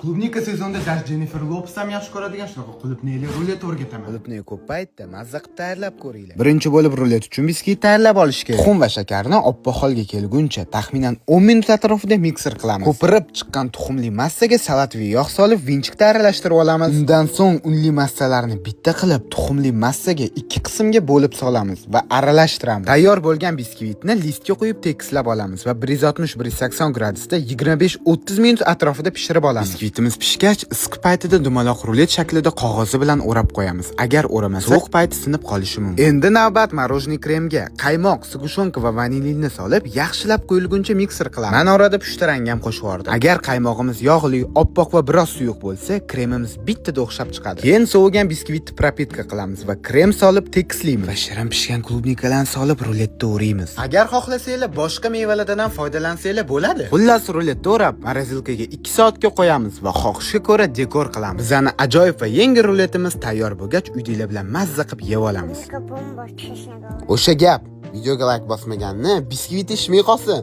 Klubnika sezonda даже Jennifer Lopez ham yaxshi ko'radigan shunaqa qulupneli rulet o'rgataman. Qulupni ko'p paytda mazza qilib tayyorlab ko'ringlar. Birinchi bo'lib rulet uchun biskvit tayyorlab olish kerak. Tuxum va shakarni oppoq holga kelguncha taxminan 10 minut atrofida mikser qilamiz. Ko'pirib chiqqan tuxumli massaga salat va yog' solib vinchikda aralashtirib olamiz. Undan so'ng unli massalarni bitta qilib tuxumli massaga ikki qismga bo'lib solamiz va aralashtiramiz. Tayyor bo'lgan biskvitni listga qo'yib tekislab olamiz va 160-180 gradusda 25-30 minut atrofida pishirib olamiz. Biskvitimiz pishgach, issiq paytida dumaloq rulet shaklida qog'ozi bilan o'rab qo'yamiz. Agar o'ramasa, sovuq payti sinib qolishi mumkin. Endi navbat marojniy kremga qaymoq, sigushonka va vanilini solib, yaxshilab quyilguncha mikser qilamiz. Men orada pushti rang ham qo'shib yubordim. Agar qaymog'imiz yog'li, oppoq va biroz suyuq bo'lsa, kremimiz bittada o'xshab chiqadi. Keyin sovigan biskvitni propitka qilamiz va krem solib tekislaymiz. Va shirin pishgan klubnikalarni solib ruletda o'raymiz. Agar xohlasanglar, boshqa mevalardan ham foydalansanglar bo'ladi. Xullas, ruletda o'rab, morozilkaga 2 soatga qo'yamiz va xohishga ko'ra dekor qilamiz. Bizani ajoyib va yengil ruletimiz tayyor bo'lgach, uydagilar bilan mazza qilib yeb olamiz. O'sha gap, videoga like bosmaganni biskvit ishmay qolsin.